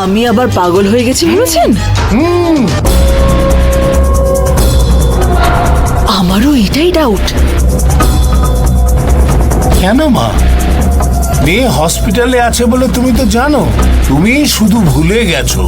আমি আবার পাগল হয়ে গেছি ভেবেছেন? আমারও এটাই ডাউট। কেন মা? মেয়ে হসপিটালে আছে বলে তুমি তো জানো, তুমি শুধু ভুলে গেছো।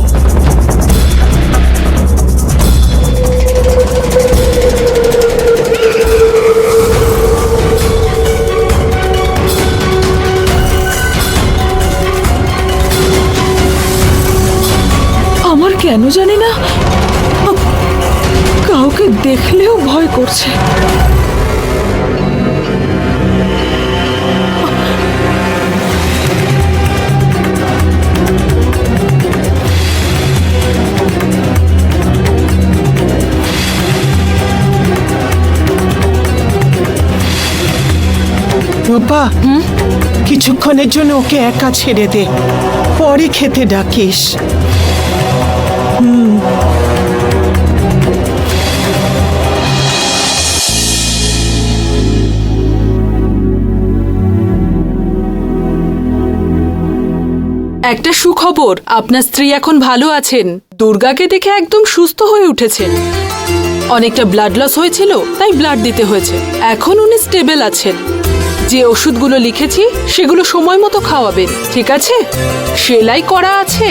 আমার কেন জানি না কাউকে দেখলেও ভয় করছে। রূপা, কিছুক্ষণের জন্য ওকে একা ছেড়ে দে, পরে খেতে ডাকিস। একটা সুখবর, আপনার স্ত্রী এখন ভালো আছেন। দুর্গাকে দেখে একদম সুস্থ হয়ে উঠেছেন। অনেকটা ব্লাড লস হয়েছিল, তাই ব্লাড দিতে হয়েছে। এখন উনি স্টেবল আছেন। যে ওষুধগুলো লিখেছি সেগুলো সময় মতো খাওয়াবেন, ঠিক আছে? সেলাই করা আছে,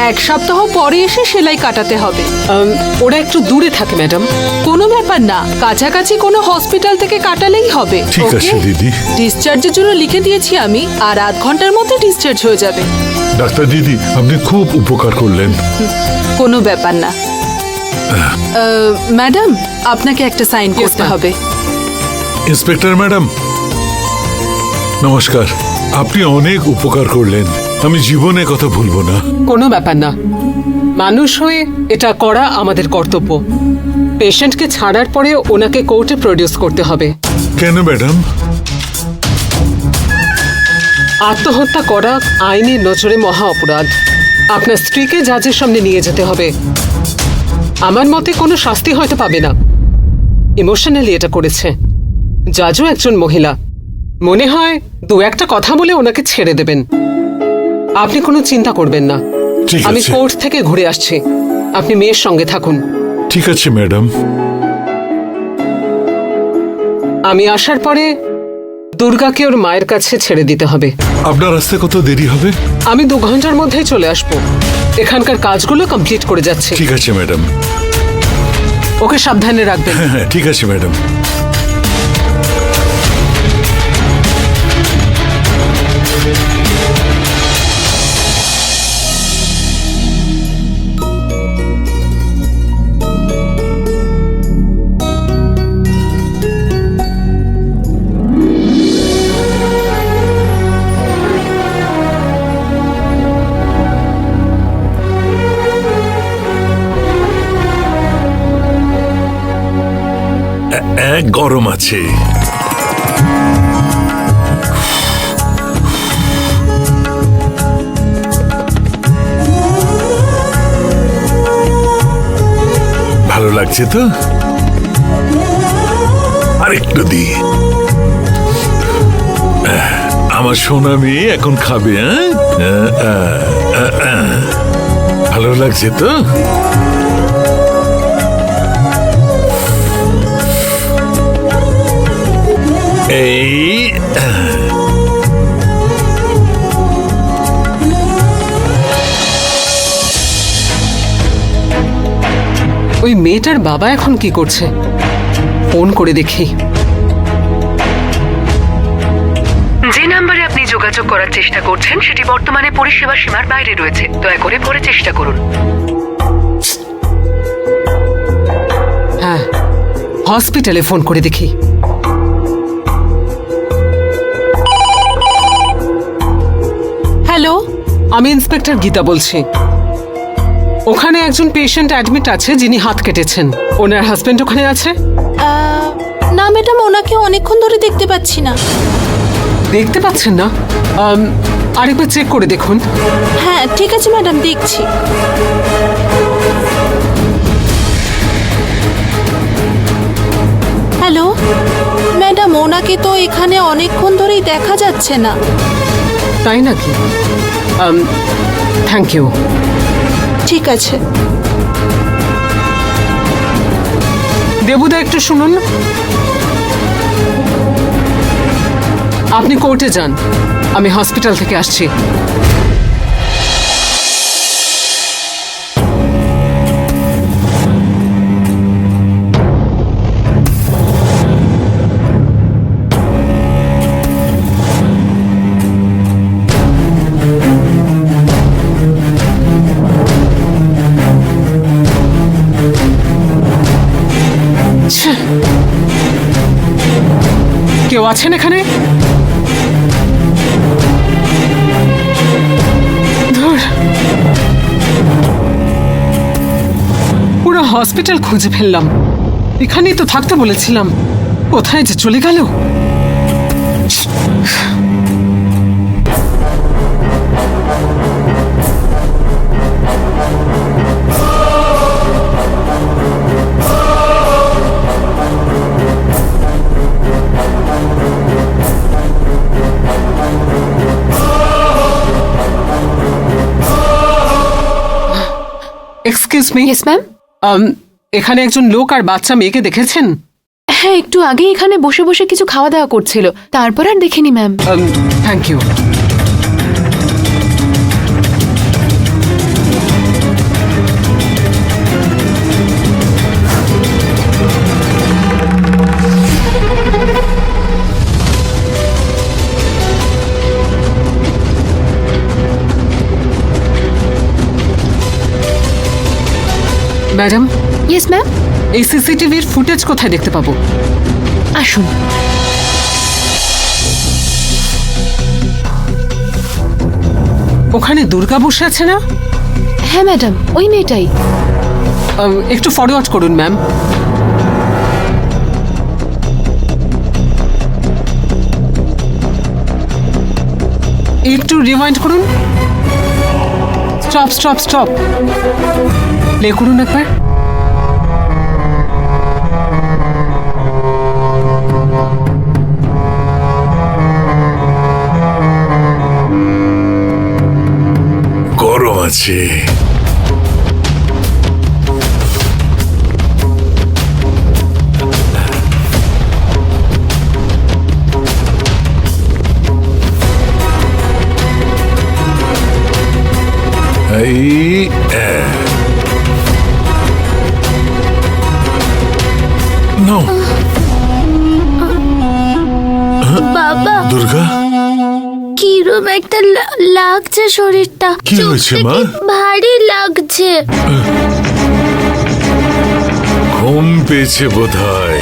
1 সপ্তাহ পরে এসে সেলাই কাটাতে হবে। ওরা একটু দূরে থাকে ম্যাডাম। কোনো ব্যাপার না, কাছাকাছি কোনো হসপিটাল থেকে কাটালেই হবে। ঠিক আছে দিদি। ডিসচার্জের জন্য লিখে দিয়েছি আমি, আর 1/2 ঘন্টার মধ্যে ডিসচার্জ হয়ে যাবে। ডাক্তার দিদি, আপনি খুব উপকার করলেন। কোনো ব্যাপার না। ম্যাডাম, আপনাকে একটা সাইন করতে হবে। ইন্সপেক্টর ম্যাডাম, নমস্কার। আপনি অনেক উপকার করলেন, আমি জীবনে কথা ভুলবো না। কোনো ব্যাপার না, মানুষ হয়ে এটা করা আমাদের কর্তব্য। পেশেন্টকে ছাড়ার পরে ওনাকে কোর্টে প্রডিউস করতে হবে। কেন ম্যাডাম? আত্মহত্যা করা আইনের নজরে মহা অপরাধ। আপনার স্ত্রীকে জাজের সামনে নিয়ে যেতে হবে। আমার মতে কোনো শাস্তি হয়তো পাবে না, ইমোশনালি এটা করেছে। জাজও একজন মহিলা, মনে হয় 2-1টা কথা বলে ওনাকে ছেড়ে দেবেন। আপনি কোনো চিন্তা করবেন না, ঠিক আমি আছে। কোর্ট থেকে ঘুরে আসছি, আপনি মেয়ের সঙ্গে থাকুন। ঠিক আছে ম্যাডাম। আমি আসার পরে দুর্গাকে ওর মায়ের কাছে ছেড়ে দিতে হবে। আপনার আসতে কত দেরি হবে? আমি 2 ঘন্টার মধ্যেই চলে আসব। এখানকার কাজগুলো কমপ্লিট করে যাচ্ছে। ঠিক আছে ম্যাডাম। ওকে সাবধানে রাখবেন। হ্যাঁ, ঠিক আছে ম্যাডাম। এক গরম আছে। ভালো লাগছে তো? আরেকটু দি। আমার সোনা মেয়ে এখন খাবে। ভালো লাগছে তো? এই ওই মেয়েটার বাবা এখন কি করছে? ফোন করে দেখি। যে নাম্বারে আপনি যোগাযোগ করার চেষ্টা করছেন সেটি বর্তমানে পরিষেবা সীমার বাইরে রয়েছে, দয়া করে পরে চেষ্টা করুন। হ্যাঁ, হসপিটালে ফোন করে দেখি। হ্যালো, আমি ইন্সপেক্টর গীতা বলছি। ওখানে একজন পেশেন্ট অ্যাডমিট আছে যিনি হাত কেটেছেন। ওনার হাজবেন্ড ওখানে আছে? না ম্যাডাম, ওনাকে অনেকক্ষণ ধরে দেখতে পাচ্ছি না। দেখতে পাচ্ছেন না? আরেকবার চেক করে দেখুন। হ্যাঁ ঠিক আছে ম্যাডাম, দেখছি। হ্যালো ম্যাডাম, ওনাকে তো এখানে অনেকক্ষণ ধরেই দেখা যাচ্ছে না। তাই নাকি? Thank you. ঠিক আছে। দেবুদা একটু শুনুন, আপনি কোর্টে যান, আমি হসপিটাল থেকে আসছি। কেউ আছেন এখানে? ধুর, পুরো হসপিটাল খুঁজে ফেললাম, এখানেই তো থাকতে বলেছিলাম, কোথায় যে চলে গেল। Excuse me. Yes ma'am. এখানে একজন লোক আর বাচ্চা মেয়েকে দেখেছেন? হ্যাঁ, একটু আগে এখানে বসে বসে কিছু খাওয়া দাওয়া করছিল, তারপর আর দেখিনি ma'am. Thank you. Madam, yes ma'am. এই সিসিটিভির ফুটেজ কোথায় দেখতে পাবো? আসুন। ওখানে দুর্গা বসে আছে না? হ্যাঁ ম্যাডাম, ওই মেয়েটাই। একটু ফরওয়ার্ড করুন ম্যাম। একটু রিমাইন্ড করুন। স্টপ স্টপ স্টপ, প্লে করুন একবার। গরম আছে। এই নো বাবা, দুর্গা, কিরম একটা লাগছে শরীরটা। কি হয়েছে মা? ভারী লাগছে। ঘুম পেয়েছে বোধহয়।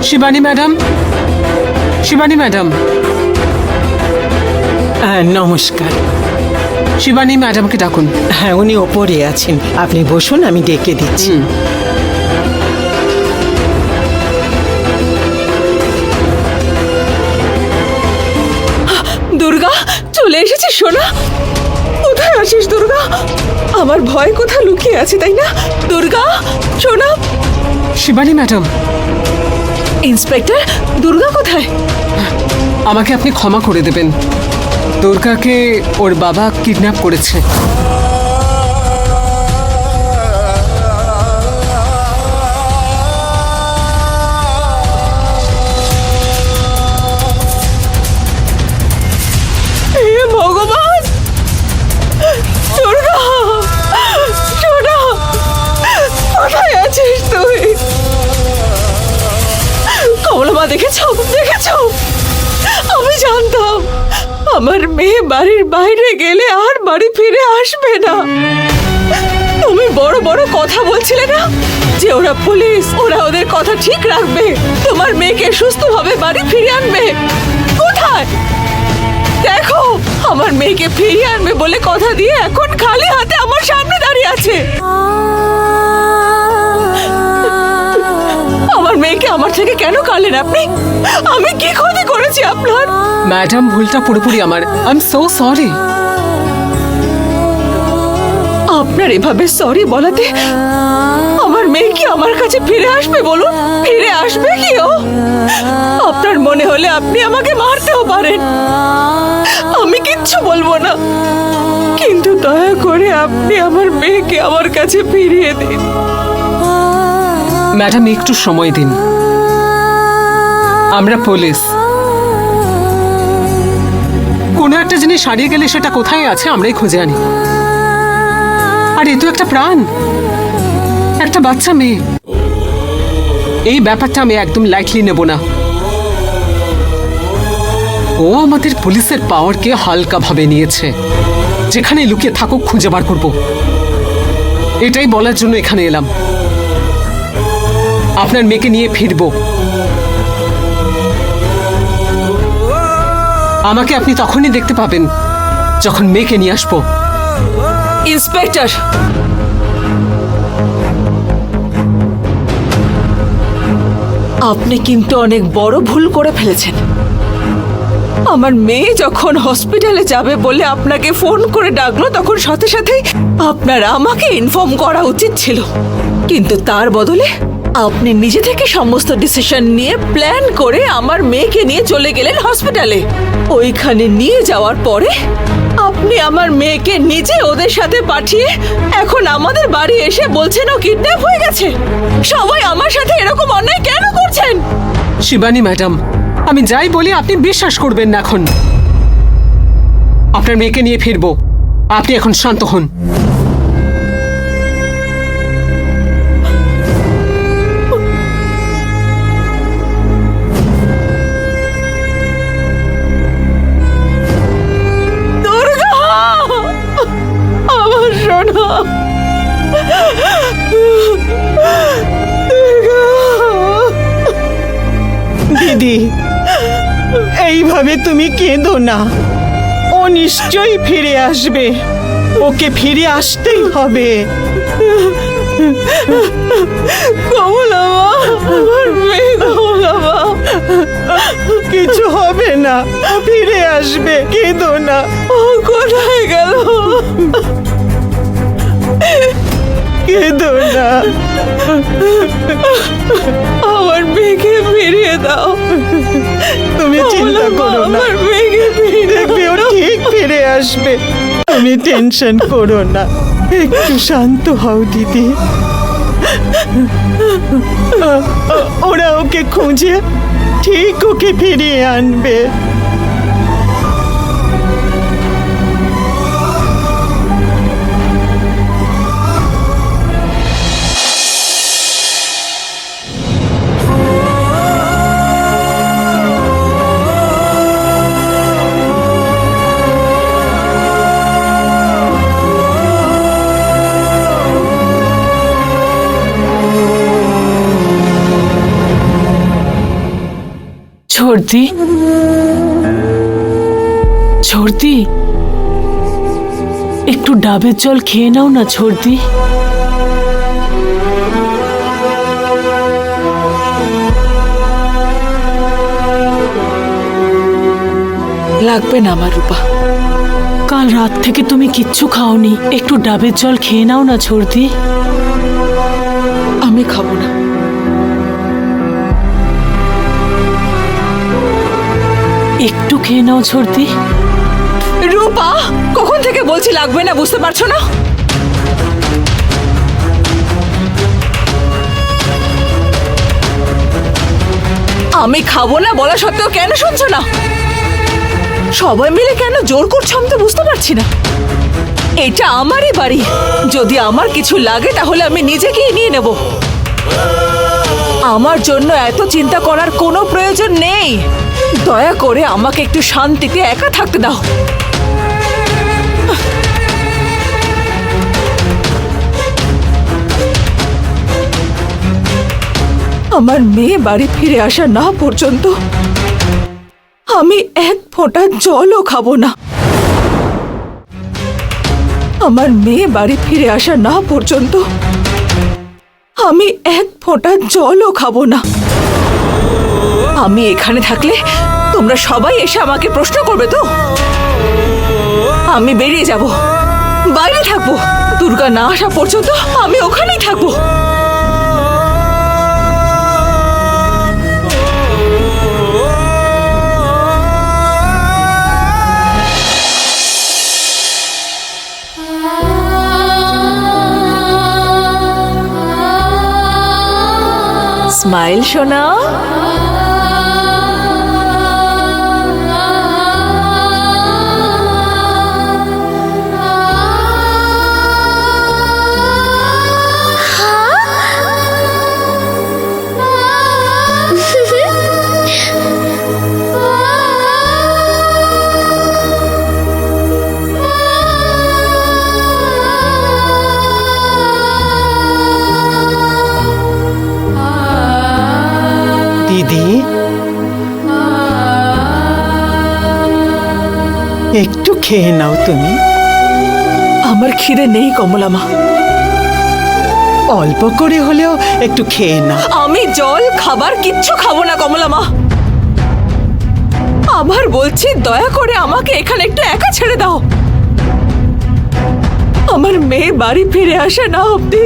Shivani madam, Shivani madam. নমস্কার। শিবানী ম্যাডামকে ডাকুন। হ্যাঁ, উনি ওপরে আছেন, আপনি বসুন, আমি ডেকে দিচ্ছি। দুর্গা, চলে এসেছিস সোনা? কোথায় আছিস দুর্গা? আমার ভয় কোথায় লুকিয়ে আছে, তাই না? দুর্গা, সোনা। শিবানী ম্যাডাম। ইন্সপেক্টর, দুর্গা কোথায়? আমাকে আপনি ক্ষমা করে দেবেন, দুর্গাকে ওর বাবা কিডন্যাপ করেছে। ভগবান, দুর্গা, সোনা, কোথায় আছিস তুই? কমলা মা, দেখেছো? দেখেছো? আমি জানতাম আমার মেয়ে বাড়ির বাইরে গেলে আর বাড়ি ফিরে আসবে না। তুমি বড় বড় কথা বলছিলে না যে ওরা পুলিশ, ওরা ওদের কথা ঠিক রাখবে, তোমার মেয়েকে সুস্থভাবে বাড়ি ফিরিয়ে আনবে। কোথায়? দেখো, আমার মেয়েকে ফিরিয়ে আনবে বলে কথা দিয়ে এখন খালি হাতে আমার সামনে দাঁড়িয়ে আছে। আমার মেয়েকে আমার থেকে কেন কাড়লেন আপনি? আমি কি ক্ষতি করেছি আপনার? ম্যাডাম, ভুলটা পুরোপুরি আমার। I am so sorry. আপনার এভাবে সরি বলাতে আমার মেয়ে কি আমার কাছে ফিরে আসবে বলুন? ফিরে আসবে কি ও? আপনার মনে হলে আপনি আমাকে মারতেও পারেন, আমি কিচ্ছু বলবো না, কিন্তু দয়া করে আপনি আমার মেয়েকে আমার কাছে ফিরিয়ে দিন। ম্যাডাম, একটু সময় দিন। আমরা পুলিশ। কোনো একটা জিনিস হারিয়ে গেলে সেটা কোথায় আছে আমরাই খুঁজে আনি। আর এ তো একটা প্রাণ, একটা বাচ্চা মেয়ে। এই ব্যাপারটা আমি একদম লাইটলি নেব না। ও আমাদের পুলিশের পাওয়ারকে হালকা ভাবে নিয়েছে। যেখানে লুকিয়ে থাকুক খুঁজে বার করব, এটাই বলার জন্য এখানে এলাম। আপনার মেয়েকে নিয়ে ফিরবো। আমাকে আপনি তখনই দেখতে পাবেন যখন মেয়েকে নিয়ে আসবো। ইন্সপেক্টর, আপনি কিন্তু অনেক বড় ভুল করে ফেলেছেন। আমার মেয়ে যখন হসপিটালে যাবে বলে আপনাকে ফোন করে ডাকলো, তখন সাথে সাথেই আপনার আমাকে ইনফর্ম করা উচিত ছিল, কিন্তু তার বদলে আপনি নিজে থেকে সমস্ত ডিসিশন নিয়ে প্ল্যান করে আমার মেয়েকে নিয়ে চলে গেলেন হসপিটালে। ওইখানে নিয়ে যাওয়ার পরে আপনি আমার মেয়েকে নিজে ওদের সাথে পাঠিয়ে এখন আমাদের বাড়ি এসে বলছেন ও কিডন্যাপ হয়ে গেছে। সবাই আমার সাথে এরকম অন্যায় কেন করছেন? শিবানী ম্যাডাম, আমি যাই বলি আপনি বিশ্বাস করবেন না। এখন আপনার মেয়েকে নিয়ে ফিরবো, আপনি এখন শান্ত হন। আমার সোনা দিদি, এইভাবে তুমি কেঁদো না। ও নিশ্চয়ই ফিরে আসবে, ওকে ফিরে আসতেই হবে। কমলামা, আমার মেয়ে কমলামা, কিছু হবে না, ও ফিরে আসবে, কেঁদো না। ও কোথায় গেল? কেঁদো না, আমার মেয়েকে ফিরিয়ে দাও। তুমি চিন্তা করো না, আমার মেয়েকে ফিরিয়ে দেখবে ও ঠিক ফিরে আসবে। তুমি টেনশন করো না, একটু শান্ত হও দিদি। ওরা ওকে খুঁজে ঠিক ওকে ফিরিয়ে আনবে। ছোড়দি, ছোড়দি, একটু ডাবের জল খেয়ে নাও না ছোড়দি। লাগবে না আমার রূপা। কাল রাত থেকে তুমি কিচ্ছু খাওনি, একটু ডাবের জল খেয়ে নাও না ছোড়দি। আমি খাবো না। একটু খেয়ে নাও ছোড়দি। রূপা, কখন থেকে বলছি লাগবে না, বুঝতে পারছো না? আমি খাবো না বলা সত্ত্বেও কেন শুনছো না? সবাই মিলে কেন জোর করছো আমি তো বুঝতে পারছি না। এটা আমারই বাড়ি, যদি আমার কিছু লাগে তাহলে আমি নিজে গিয়ে নিয়ে নেব। আমার জন্য এত চিন্তা করার কোনো প্রয়োজন নেই। দয়া করে আমাকে একটু শান্তিতে একা থাকতে দাও। আমার মেয়ে বাড়ি ফিরে আসা না পর্যন্ত আমি এক ফোঁটা জলও খাবো না। আমার মেয়ে বাড়ি ফিরে আসা না পর্যন্ত আমি এক ফোঁটা জলও খাবো না। আমি এখানে থাকলে তোমরা সবাই এসে আমাকে প্রশ্ন করবে তো? আমি বেরিয়ে যাব, বাইরে থাকবো। দুর্গা না আসা পর্যন্ত আমি ওখানেই থাকবো। স্মাইল সোনা। দিদি, একটু খেয়ে নাও তুমি। আমার খিদে নেই কমলা মা। অল্প করে হলেও একটু খেয়ে নাও। আমি জল খাবার কিচ্ছু খাবো না কমলা মা। আবার বলছি, দয়া করে আমাকে এখানে একটু একা ছেড়ে দাও। আমার মেয়ে বাড়ি ফিরে আসে না অব্দি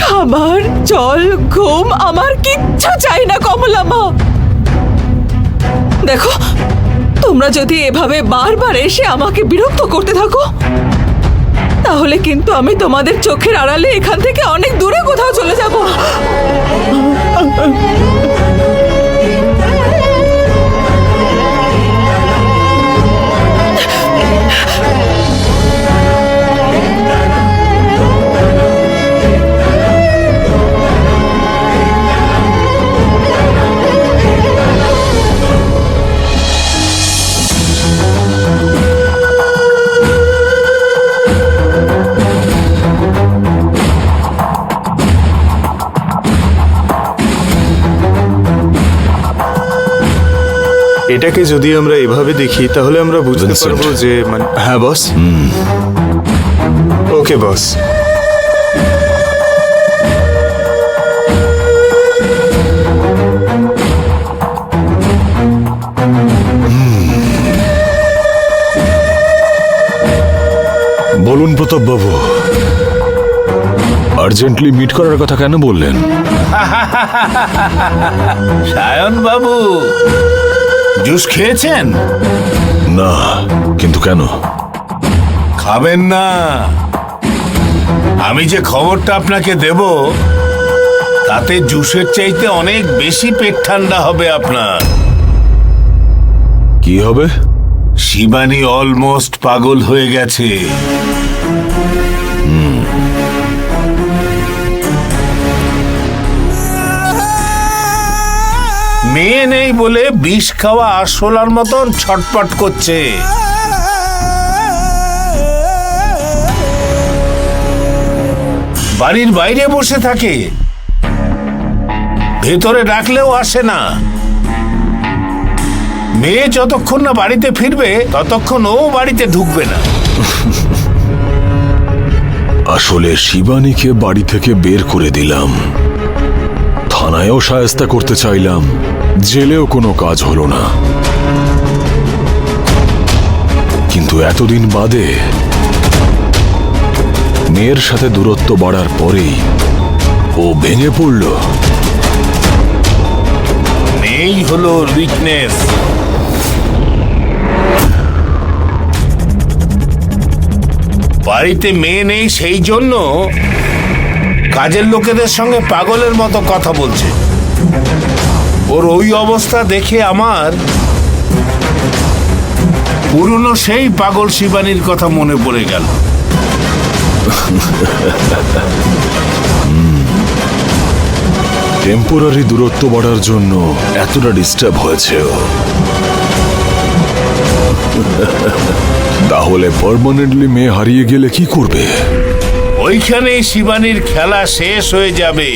খাবার, জল, ঘুম আমার কিচ্ছু চাই না কমলা মা। দেখো, তোমরা যদি এভাবে বারবার এসে আমাকে বিরক্ত করতে থাকো তাহলে কিন্তু আমি তোমাদের চোখের আড়ালে এখান থেকে অনেক দূরে কোথাও চলে যাব। এটাকে যদি আমরা এভাবে দেখি তাহলে আমরা বুঝতে পারবো যে হ্যাঁ বস। ওকে বস। বলুন প্রতাপ বাবু, আর্জেন্টলি মিট করার কথা কেন বললেন? সায়ন বাবু, জুস খেয়েছেন? না, কিন্তু কেন? খাবেন না? আমি যে খবরটা আপনাকে দেব তাতে জুসের চাইতে অনেক বেশি পেট ঠান্ডা হবে আপনার। কি হবে? শিবানী অলমোস্ট পাগল হয়ে গেছে। মেয়ে নেই বলে বিষ খাওয়া আরশোলার মতন ছটপট করছে। বাড়ির বাইরে বসে থাকে, ভেতরে ডাকলেও আসে না। মেয়ে যতক্ষণ না বাড়িতে ফিরবে ততক্ষণ ও বাড়িতে ঢুকবে না। আসলে শিবানীকে বাড়ি থেকে বের করে দিলাম, থানায়ও শায়েস্তা করতে চাইলাম, জেলেও কোনো কাজ হলো না। কিন্তু এতদিন বাদে মেয়ের সাথে দূরত্ব বাড়ার পরেই ও ভেঙে পড়ল। মেয়েই হলো উইকনেস। বাড়িতে মেয়ে নেই সেই জন্য কাজের লোকেদের সঙ্গে পাগলের মতো কথা বলছে। ওর ওই অবস্থা দেখে আমার পুরনো সেই পাগল শিবানীর কথা মনে পড়ে গেল। টেম্পোরারি দূরত্ব বাড়ার জন্য এতটা ডিস্টার্ব হয়েছে ও। তাহলে পার্মানেন্টলি মেয়ে হারিয়ে গেলে কি করবে? ওইখানেই শিবানীর খেলা শেষ হয়ে যাবে।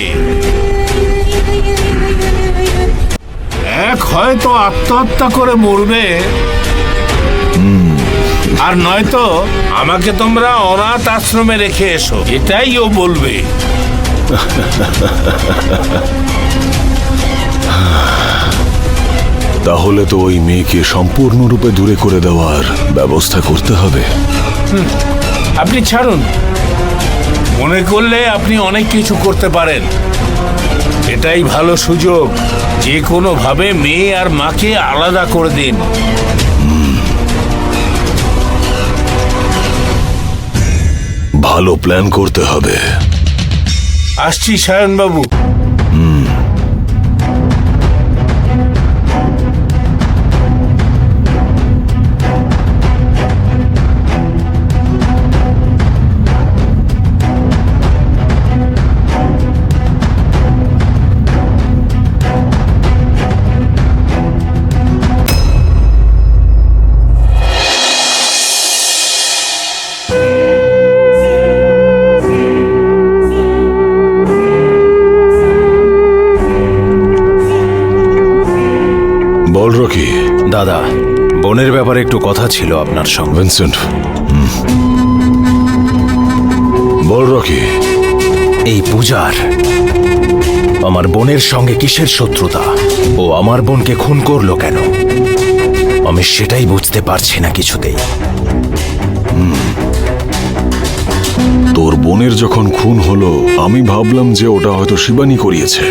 এক হয়তো আত্মহত্যা করে মরবে, আর নয়তো আমাকে তোমরা অনাথ আশ্রমে রেখে এসো, এটাই ও বলবে। তাহলে তো ওই মেয়েকে সম্পূর্ণরূপে দূরে করে দেওয়ার ব্যবস্থা করতে হবে। আপনি ছাড়ুন, মনে করলে আপনি অনেক কিছু করতে পারেন। এটাই ভালো সুযোগ, যে কোনো ভাবে মেয়ে আর মাকে আলাদা করে দিন। ভালো প্ল্যান করতে হবে। আসছি সায়ন বাবু। বল রকি। দাদা, বোনের ব্যাপারে একটু কথা ছিল আপনার সঙ্গে। ভিনসেন্ট, বল রকি। এই পূজার আমার বোনের সঙ্গে কিসের শত্রুতা? ও আমার বোনকে খুন করলো কেন? আমি সেটাই বুঝতে পারছি না কিছুতেই। তোর বোনের যখন খুন হলো, আমি ভাবলাম যে ওটা হয়তো শিবানী করিয়েছে,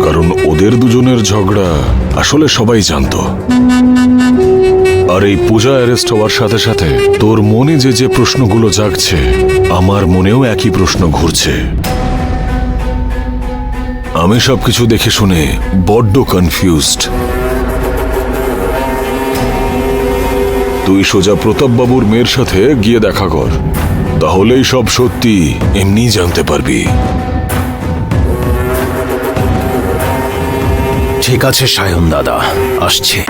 কারণ ওদের দুজনের ঝগড়া আসলে সবাই জানতো। আর এই পূজা অ্যারেস্ট হওয়ার সাথে সাথে তোর মনে যে যে প্রশ্নগুলো জাগছে, আমার মনেও একই প্রশ্ন ঘুরছে। আমি সবকিছু দেখে শুনে বড্ড কনফিউজড। তুই সোজা প্রতাপবাবুর মেয়ের সাথে গিয়ে দেখা কর, তাহলেই সব সত্যি এমনি জানতে পারবি। ঠিক আছে সায়ন দাদা, আসছে।